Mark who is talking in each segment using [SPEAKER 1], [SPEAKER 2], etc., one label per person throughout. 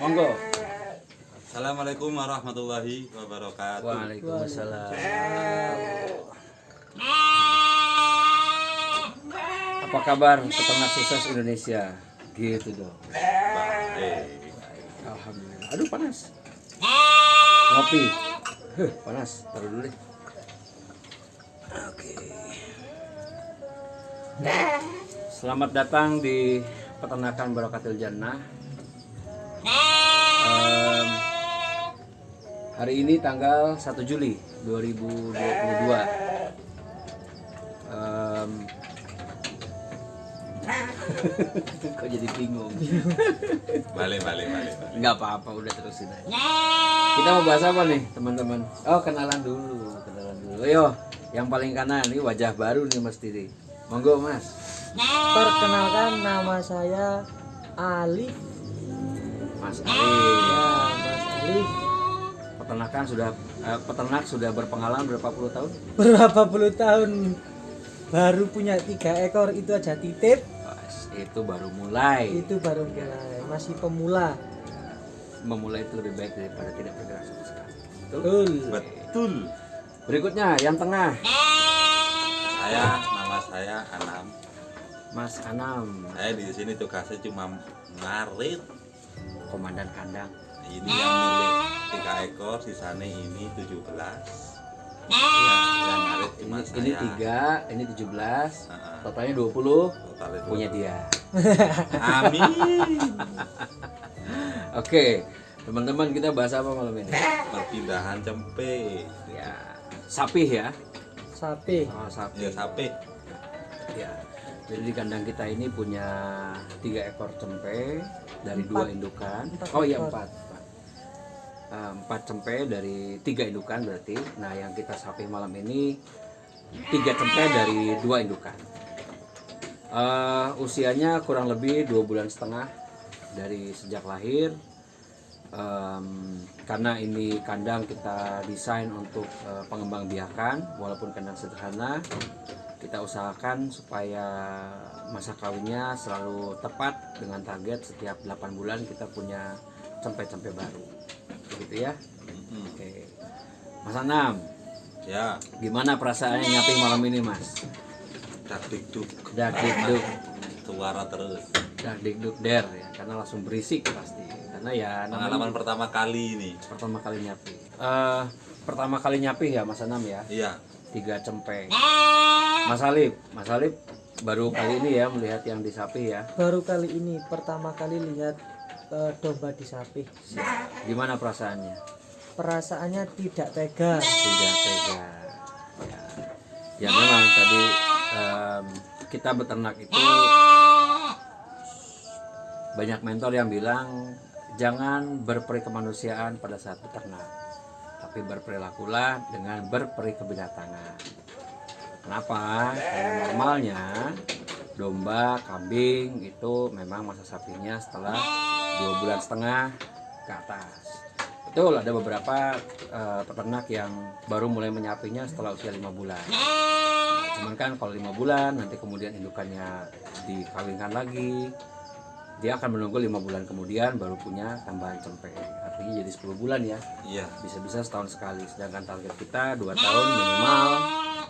[SPEAKER 1] Monggo.
[SPEAKER 2] Assalamualaikum warahmatullahi wabarakatuh.
[SPEAKER 1] Waalaikumsalam. Apa kabar peternak sukses Indonesia? Gitu dong.
[SPEAKER 2] Baik.
[SPEAKER 1] Alhamdulillah. Aduh panas. Ngopi. Panas. Taruh dulu deh. Oke. Selamat datang di peternakan Barokatil Jannah. Hari ini tanggal 1 Juli 2022. Kok jadi bingung?
[SPEAKER 2] Balik.
[SPEAKER 1] Nggak apa-apa, udah terusin aja. Kita mau bahas apa nih teman-teman? Oh, kenalan dulu. Ayo, yang paling kanan ini wajah baru nih Mas Tiri. Monggo Mas.
[SPEAKER 3] Perkenalkan, nama saya Alif.
[SPEAKER 1] Mas Alif.
[SPEAKER 3] Ya, Mas Alif.
[SPEAKER 1] Peternak sudah berpengalaman berapa puluh tahun?
[SPEAKER 3] Berapa puluh tahun baru punya 3 ekor itu aja titip.
[SPEAKER 1] Itu baru mulai.
[SPEAKER 3] Itu baru mulai, masih pemula.
[SPEAKER 1] Memulai itu lebih baik daripada tidak bergerak sama sekali.
[SPEAKER 2] Betul.
[SPEAKER 1] Berikutnya yang tengah.
[SPEAKER 2] Nama saya Anam.
[SPEAKER 1] Mas Anam,
[SPEAKER 2] Saya di sini tugasnya cuma ngarit.
[SPEAKER 1] komandan kandang.
[SPEAKER 2] Ini yang milik 3 ekor, sisanya ini 17. Ya, yang ngarit cuma saya.
[SPEAKER 1] Ini 3, ini 17.
[SPEAKER 2] Heeh.
[SPEAKER 1] Totalnya 20.
[SPEAKER 2] Totalnya
[SPEAKER 1] Punya dia.
[SPEAKER 2] Amin.
[SPEAKER 1] Oke, teman-teman kita bahas apa malam ini?
[SPEAKER 2] Perpindahan cempe.
[SPEAKER 1] Ya, sapi ya.
[SPEAKER 3] Sapi.
[SPEAKER 1] Oh, sapi.
[SPEAKER 2] Ya sapi.
[SPEAKER 1] Ya. Jadi di kandang kita ini punya 3 ekor cempe dari 2 indukan. Oh iya, 4 cempe dari 3 indukan berarti. Nah, yang kita sapi malam ini 3 cempe dari 2 indukan. Usianya kurang lebih 2,5 bulan dari sejak lahir. Karena ini kandang kita desain untuk pengembangbiakan, walaupun kandang sederhana, kita usahakan supaya masa kawinnya selalu tepat dengan target setiap 8 bulan kita punya cempe-cempe baru. Begitu ya. Oke. Mas Anam,
[SPEAKER 2] Ya,
[SPEAKER 1] gimana perasaannya nyaping malam ini, Mas?
[SPEAKER 2] dak-dikduk.
[SPEAKER 1] Dak-dikduk.
[SPEAKER 2] Suara terus.
[SPEAKER 1] Dak-dikduk der ya, karena langsung berisik pasti. Karena ya
[SPEAKER 2] Pengalaman pertama kali ini.
[SPEAKER 1] pertama kali nyapi. Pertama kali nyapi ya Mas Anam ya.
[SPEAKER 2] Iya.
[SPEAKER 1] 3 cempe. Mas Alif baru kali ini ya melihat yang di sapi ya.
[SPEAKER 3] Baru kali ini pertama kali lihat domba di sapi.
[SPEAKER 1] Gimana perasaannya?
[SPEAKER 3] Perasaannya tidak tega.
[SPEAKER 1] Tidak tega. Ya memang tadi kita beternak itu banyak mentor yang bilang jangan berperi kemanusiaan pada saat beternak, tapi berperilakulah dengan berperi kebidatangan. Kenapa? Karena normalnya domba, kambing itu memang masa sapinya setelah 2,5 bulan ke atas. Betul, ada beberapa peternak yang baru mulai menyapinya setelah usia 5 bulan. Nah, cuman kan kalau 5 bulan nanti kemudian indukannya dikawinkan lagi, dia akan menunggu 5 bulan kemudian baru punya tambahan cempe. Artinya jadi 10 bulan ya.
[SPEAKER 2] Iya.
[SPEAKER 1] Bisa-bisa setahun sekali. Sedangkan target kita 2 tahun minimal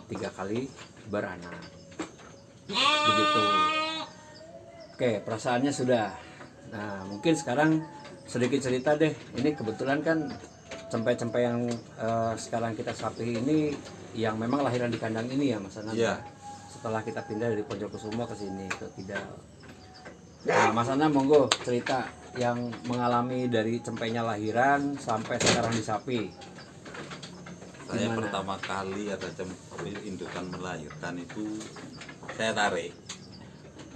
[SPEAKER 1] 3 kali beranak. Begitu. Oke, perasaannya sudah. Nah, mungkin sekarang sedikit cerita deh. Ini kebetulan kan cempe-cempe yang sekarang kita sapi ini yang memang lahiran di kandang ini ya Mas Anam.
[SPEAKER 2] Iya.
[SPEAKER 1] Setelah kita pindah dari Pojokkusumo ke sini ke Tidal. Nah, Mas Anam monggo cerita yang mengalami dari cempenya lahiran sampai sekarang di sapi.
[SPEAKER 2] Saya
[SPEAKER 1] Gimana?
[SPEAKER 2] pertama kali ada cempe indukan melahirkan itu saya tarik.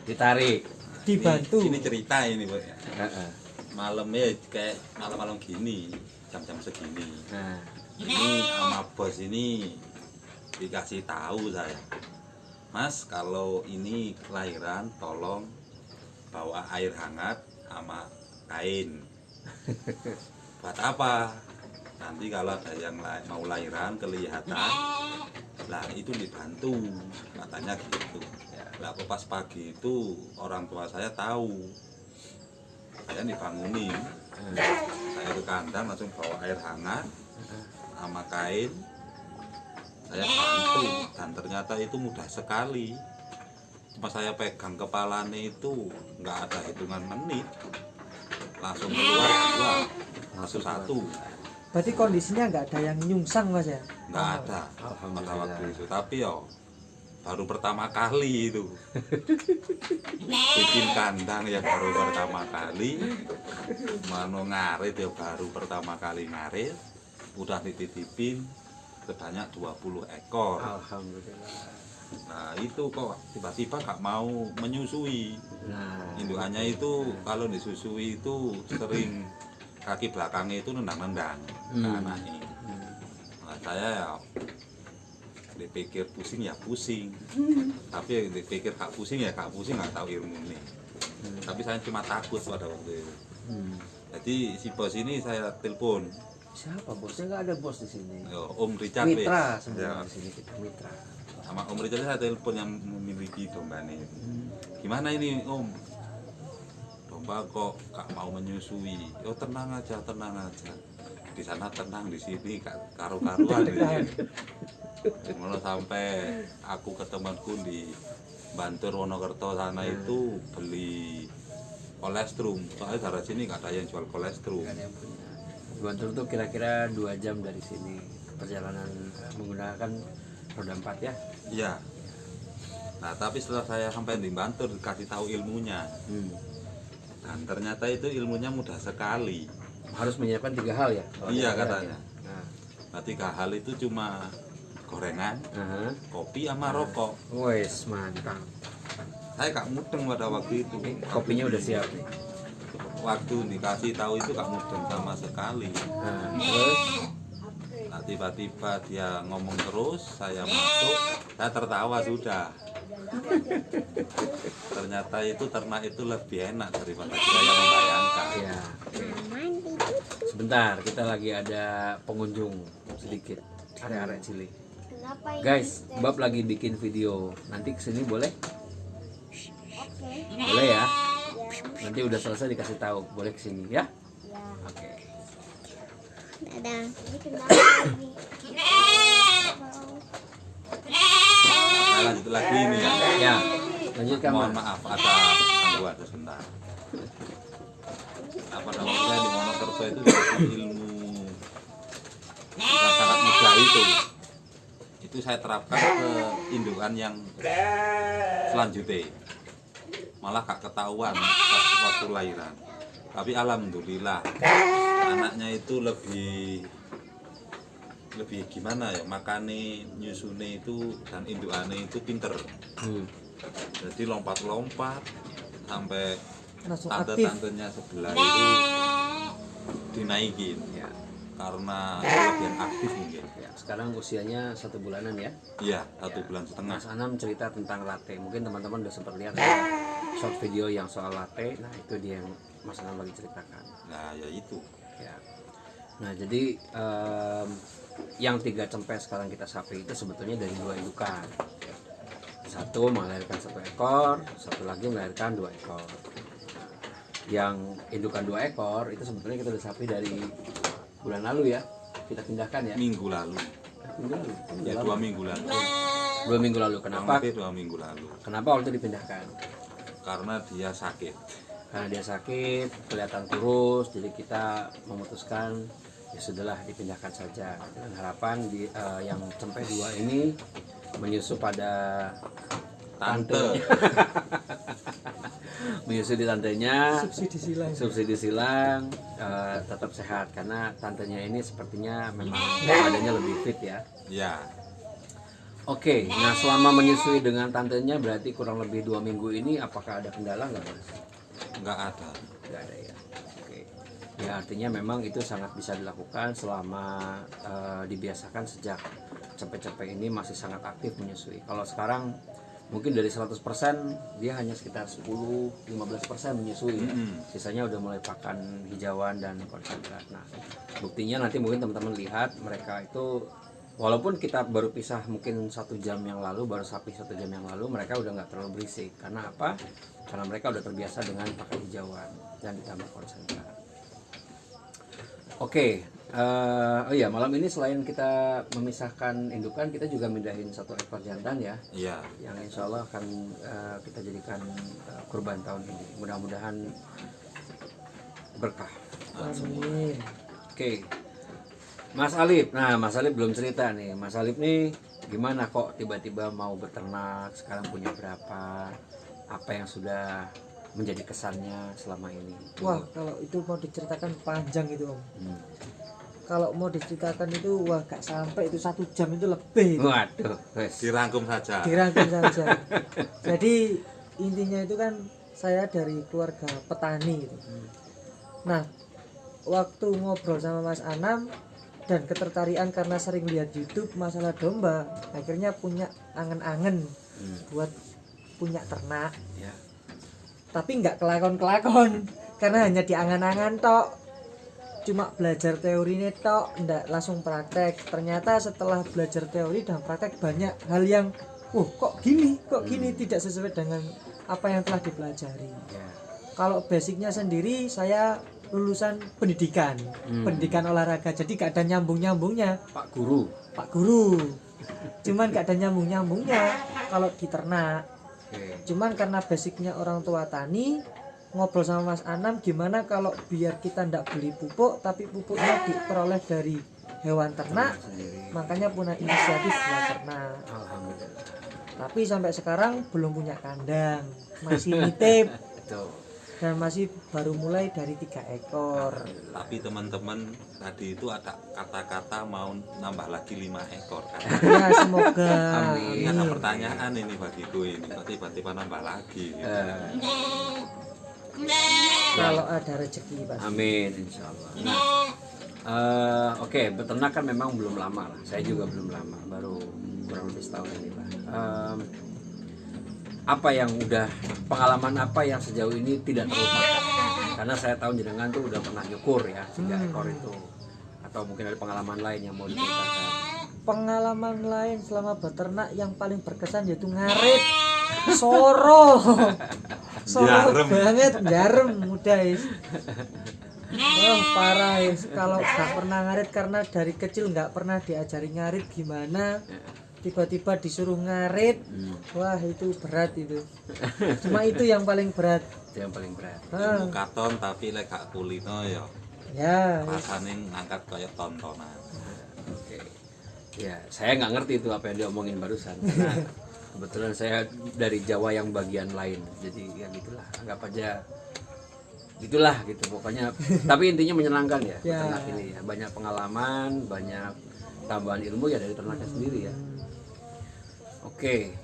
[SPEAKER 1] Ditarik.
[SPEAKER 3] Dibantu.
[SPEAKER 2] Ini cerita ini, Bu.
[SPEAKER 1] Heeh.
[SPEAKER 2] Malamnya kayak malam-malam gini, jam-jam segini.
[SPEAKER 1] Nah,
[SPEAKER 2] Ini sama bos ini dikasih tahu saya, Mas, kalau ini kelahiran tolong bawa air hangat sama kain. Buat apa? Nanti kalau ada yang mau lahiran kelihatan, lah itu dibantu, katanya gitu. Lah pas pagi itu orang tua saya tahu, saya dibangunin. Saya ke kandang langsung bawa air hangat sama kain, saya bantu, dan ternyata itu mudah sekali. Cuma saya pegang kepalanya itu nggak ada hitungan menit, langsung keluar dua, langsung satu.
[SPEAKER 3] Berarti kondisinya nggak ada yang nyungsang Mas ya?
[SPEAKER 2] Nggak ada pada waktu itu, tapi yo baru pertama kali itu bikin kandang ya, baru pertama kali mano ngarit ya, baru pertama kali ngarit udah dititipin sebanyak 20 ekor.
[SPEAKER 1] Alhamdulillah.
[SPEAKER 2] Nah itu kok tiba-tiba gak mau menyusui.
[SPEAKER 1] Nah,
[SPEAKER 2] Indukannya itu kalau disusui itu sering kaki belakangnya itu nendang-nendang ke anaknya. Nah, saya ya dipikir pusing ya pusing, tapi dipikir gak pusing ya gak pusing, gak tahu ilmu nih. Tapi saya cuma takut pada waktu itu. Jadi si bos ini saya telepon.
[SPEAKER 1] siapa bosnya? Nggak ada bos di sini.
[SPEAKER 2] Om Richard
[SPEAKER 1] Mitra
[SPEAKER 2] wes.
[SPEAKER 1] sebenarnya
[SPEAKER 2] Ya,
[SPEAKER 1] di sini kita mitra.
[SPEAKER 2] sama Om Richard saya telepon yang memiliki domba ini. Gimana ini Om? Domba kok gak mau menyusui? Oh tenang aja, tenang aja. Di sana tenang, di sini karu-karuan. Mulai sampai aku ke temanku di Bantul Wonokerto sana itu beli kolestrum. Soalnya dari sini nggak ada yang jual kolestrum.
[SPEAKER 1] Nggak ada yang punya. Gontor tuh kira-kira 2 jam dari sini. Perjalanan menggunakan roda 4 ya.
[SPEAKER 2] Iya. Nah tapi setelah saya sampai di Bantul dikasih tahu ilmunya, dan ternyata itu ilmunya mudah sekali.
[SPEAKER 1] Harus menyiapkan 3 hal ya? Kalau
[SPEAKER 2] Iya
[SPEAKER 1] ada
[SPEAKER 2] katanya.
[SPEAKER 1] ya.
[SPEAKER 2] Nah 3 hal itu cuma gorengan,
[SPEAKER 1] Nah,
[SPEAKER 2] kopi sama rokok.
[SPEAKER 1] wes mantap.
[SPEAKER 2] Saya gak mudeng pada waktu itu.
[SPEAKER 1] Kopinya udah siap nih.
[SPEAKER 2] Waktu dikasih tahu itu gak mudeng sama sekali.
[SPEAKER 1] Nah, terus
[SPEAKER 2] Nah, tiba-tiba dia ngomong terus, saya masuk, saya tertawa sudah. Ternyata itu ternak itu lebih enak daripada saya membayangkan.
[SPEAKER 1] ya. Sebentar, kita lagi ada pengunjung sedikit. Arek-arek cilik.
[SPEAKER 4] Kenapa ini?
[SPEAKER 1] Guys, Bab lagi bikin video. Nanti kesini boleh?
[SPEAKER 4] Oke.
[SPEAKER 1] Boleh ya?
[SPEAKER 4] Ya.
[SPEAKER 1] Nanti udah selesai dikasih tahu. Boleh kesini ya?
[SPEAKER 4] Ya.
[SPEAKER 1] Oke.
[SPEAKER 4] Dadah. Ini kenapa ini?
[SPEAKER 2] Nah, lanjut lagi ini ya.
[SPEAKER 1] Ya, lanjutkan
[SPEAKER 2] Mohon
[SPEAKER 1] Mas.
[SPEAKER 2] maaf ada gangguan sebentar. Nah, pada waktu saya di Wonokerto itu dapat ilmu yang sangat mudah itu saya terapkan ke indukan yang selanjutnya. Malah gak ketahuan pas waktu lahiran. Tapi alhamdulillah anaknya itu lebih gimana ya, makane nyusune itu dan indukane itu pinter. Jadi lompat-lompat sampai
[SPEAKER 3] Langsung aktif.
[SPEAKER 2] tante-tantenya sebelah itu dinaikin
[SPEAKER 1] Ya,
[SPEAKER 2] karena kelebihan aktif mungkin.
[SPEAKER 1] ya. Sekarang usianya 1 bulanan ya.
[SPEAKER 2] Iya, 1,5 bulan.
[SPEAKER 1] Mas Anam cerita tentang latte. Mungkin teman-teman udah sempat lihat ya, short video yang soal latte. Nah, itu dia yang Mas Anam lagi ceritakan.
[SPEAKER 2] Nah ya itu.
[SPEAKER 1] Ya. Nah, jadi yang 3 cempe sekarang kita sapi itu sebetulnya dari 2 indukan. Satu melahirkan 1 ekor, satu lagi melahirkan 2 ekor. Yang indukan 2 ekor itu sebetulnya kita udah sapi dari bulan lalu ya. Kita pindahkan ya.
[SPEAKER 2] Minggu lalu.
[SPEAKER 1] Minggu lalu.
[SPEAKER 2] Ya 2 minggu lalu.
[SPEAKER 1] 2 minggu lalu. Kenapa?
[SPEAKER 2] Kurang lebih 2 minggu lalu.
[SPEAKER 1] Kenapa waktu itu dipindahkan?
[SPEAKER 2] Karena dia sakit.
[SPEAKER 1] Karena dia sakit, kelihatan kurus, jadi kita memutuskan ya sudahlah dipindahkan saja dengan harapan yang cempe 2 ini menyusu pada
[SPEAKER 2] Tante.
[SPEAKER 1] menyusu di tantenya,
[SPEAKER 3] Subsidi silang.
[SPEAKER 1] subsidi silang, tetap sehat karena tantenya ini sepertinya memang badannya lebih fit ya.
[SPEAKER 2] Ya.
[SPEAKER 1] Oke, nah selama menyusui dengan tantenya berarti kurang lebih 2 minggu ini apakah ada kendala nggak Mas?
[SPEAKER 2] Nggak ada.
[SPEAKER 1] Nggak ada ya. Oke. Ya artinya memang itu sangat bisa dilakukan selama dibiasakan sejak cempe-cempe ini masih sangat aktif menyusui. Kalau sekarang mungkin dari 100% dia hanya sekitar 10-15% menyusui ya. Sisanya udah mulai pakan hijauan dan konsentrat. Nah, buktinya nanti mungkin teman-teman lihat mereka itu walaupun kita baru pisah mungkin 1 jam yang lalu, baru sapi 1 jam yang lalu, mereka udah nggak terlalu berisik. Karena apa? Karena mereka udah terbiasa dengan pakai hijauan dan ditambah konsentrat. Oke, oh iya, malam ini selain kita memisahkan indukan, kita juga mindahin 1 ekor jantan ya,
[SPEAKER 2] Iya.
[SPEAKER 1] yang insya Allah akan kita jadikan kurban tahun ini. Mudah-mudahan berkah.
[SPEAKER 3] Amin.
[SPEAKER 1] Oke, Mas Alip. Nah, Mas Alip belum cerita nih. Mas Alip nih gimana kok tiba-tiba mau beternak? Sekarang punya berapa? Apa yang sudah menjadi kesannya selama ini?
[SPEAKER 3] Wah, kalau itu mau diceritakan panjang itu Om.
[SPEAKER 1] Hmm.
[SPEAKER 3] Kalau mau diceritakan itu wah gak sampai itu 1 jam itu lebih.
[SPEAKER 1] Waduh, wes.
[SPEAKER 2] Dirangkum saja.
[SPEAKER 3] Dirangkum saja. Jadi intinya itu kan saya dari keluarga petani gitu. Nah, waktu ngobrol sama Mas Anam dan ketertarikan karena sering lihat YouTube masalah domba, akhirnya punya angen-angen buat punya ternak.
[SPEAKER 1] Ya.
[SPEAKER 3] Tapi nggak kelakon-kelakon karena hanya diangan-angan tok. Cuma belajar teorinya tok, ndak langsung praktek. Ternyata setelah belajar teori dan praktek banyak hal yang kok gini tidak sesuai dengan apa yang telah dipelajari.
[SPEAKER 1] Ya.
[SPEAKER 3] Kalau basicnya sendiri saya lulusan pendidikan, pendidikan olahraga, jadi gak ada nyambung-nyambungnya.
[SPEAKER 1] Pak Guru.
[SPEAKER 3] Pak Guru, cuman gak ada nyambung-nyambungnya kalau di ternak.
[SPEAKER 1] Oke.
[SPEAKER 3] Cuman karena basicnya orang tua tani, ngobrol sama Mas Anam gimana kalau biar kita ndak beli pupuk tapi pupuknya diperoleh dari hewan ternak,
[SPEAKER 1] Sendiri.
[SPEAKER 3] makanya punya inisiatif buat ternak.
[SPEAKER 1] Alhamdulillah.
[SPEAKER 3] Tapi sampai sekarang belum punya kandang, masih nitip
[SPEAKER 1] Itu.
[SPEAKER 3] dan masih baru mulai dari 3 ekor.
[SPEAKER 2] Tapi teman-teman tadi itu ada kata-kata mau nambah lagi 5 ekor kan.
[SPEAKER 3] Ya semoga.
[SPEAKER 1] Amin.
[SPEAKER 2] Ini ada pertanyaan ini bagiku ini, kok tiba-tiba nambah lagi gitu.
[SPEAKER 3] Kalau ada rezeki pasti.
[SPEAKER 1] Amin, insya Allah. Nah, oke, beternak kan memang belum lama lah. Saya juga belum lama, baru kurang lebih setahun ini lah. Apa yang udah pengalaman apa yang sejauh ini tidak terlupakan? Karena saya tahu jenengan tuh udah pernah nyukur ya 3 ekor itu, atau mungkin ada pengalaman lain yang mau diceritakan.
[SPEAKER 3] Pengalaman lain selama beternak yang paling berkesan yaitu ngarit. Soro
[SPEAKER 2] Jarem.
[SPEAKER 3] banget, jarem mudah is. Oh parah is, kalau nggak pernah ngarit karena dari kecil nggak pernah diajari ngarit gimana, tiba-tiba disuruh ngarit, wah itu berat itu. Cuma itu yang paling berat.
[SPEAKER 1] Itu yang paling berat.
[SPEAKER 2] Ilmu katon tapi lek gak kulino ya
[SPEAKER 3] Ya
[SPEAKER 2] rasane ngangkat kayak tontonan.
[SPEAKER 1] Oke. Ya, saya nggak ngerti itu apa yang diomongin barusan. Karena kebetulan saya dari Jawa yang bagian lain, jadi ya gitulah, anggap aja gitulah gitu pokoknya. Tapi intinya menyenangkan ya,
[SPEAKER 3] Ya.
[SPEAKER 1] ternak ini ya, banyak pengalaman, banyak tambahan ilmu ya dari ternaknya sendiri ya. Oke,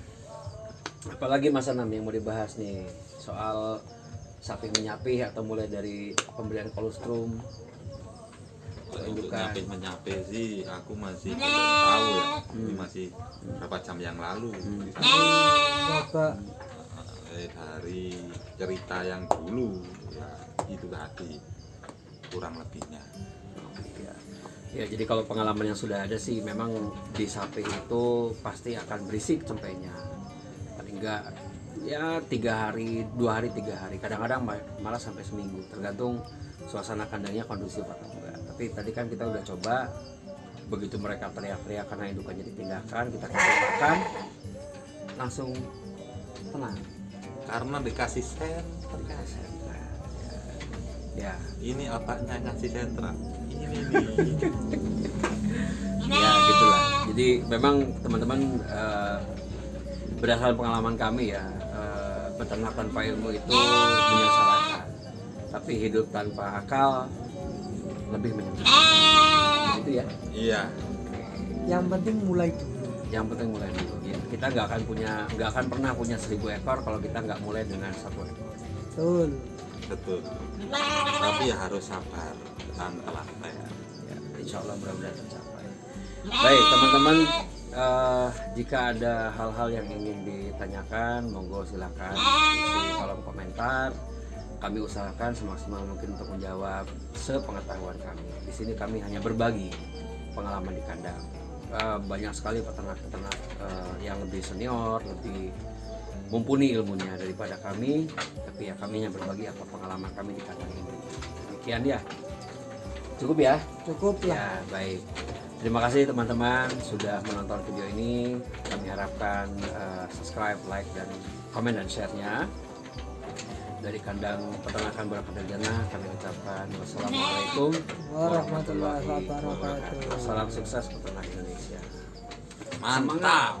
[SPEAKER 1] apalagi Mas Anam yang mau dibahas nih soal sapi menyapih atau mulai dari pembelian kolostrum.
[SPEAKER 2] Untuk nyapih sih aku masih belum tahu ya. Ini masih berapa jam yang lalu.
[SPEAKER 3] coba
[SPEAKER 2] Dari cerita yang dulu ya itu tadi kurang lebihnya.
[SPEAKER 1] Ya, jadi kalau pengalaman yang sudah ada sih memang di sapi itu pasti akan berisik cempenya. Paling enggak ya 3 hari, 2 hari, 3 hari. Kadang-kadang malah sampai seminggu, tergantung suasana kandangnya kondusif atau enggak. Tapi tadi kan kita udah coba, begitu mereka teriak-teriak karena indukannya dipindahkan, kita kasih makan, langsung tenang.
[SPEAKER 2] Karena dikasih sen,
[SPEAKER 1] Dikasih sentra. Ya,
[SPEAKER 2] ini otaknya ngasih sentra. Ini nih.
[SPEAKER 1] ya gitulah. Jadi memang teman-teman berdasarkan pengalaman kami ya, beternak tanpa ilmu itu menyengsarakan, tapi hidup tanpa akal lebih menyenangkan. Gitu ya.
[SPEAKER 2] Iya.
[SPEAKER 3] yang penting mulai dulu.
[SPEAKER 1] Yang penting mulai dulu. Ya, kita nggak akan pernah punya 1000 ekor kalau kita nggak mulai dengan 1 ekor.
[SPEAKER 3] Betul.
[SPEAKER 2] Betul. Tapi ya harus sabar dan telaten.
[SPEAKER 1] Ya, insya Allah mudah-mudahan tercapai. Baik teman-teman, jika ada hal-hal yang ingin ditanyakan, monggo silakan isi kolom komentar. Kami usahakan semaksimal mungkin untuk menjawab sepengetahuan kami. Di sini kami hanya berbagi pengalaman di kandang. banyak sekali peternak-peternak yang lebih senior, lebih mumpuni ilmunya daripada kami, tapi ya kami hanya berbagi apa pengalaman kami di kandang ini. Demikian ya. Cukup ya?
[SPEAKER 3] Cukup lah.
[SPEAKER 1] Ya, baik. Terima kasih teman-teman sudah menonton video ini. Kami harapkan subscribe, like, dan komen dan share-nya. Dari kandang peternakan Barakat-Jana kami ucapkan wassalamualaikum
[SPEAKER 3] Warahmatullahi wabarakatuh.
[SPEAKER 1] Salam sukses peternak Indonesia.
[SPEAKER 2] Mantap.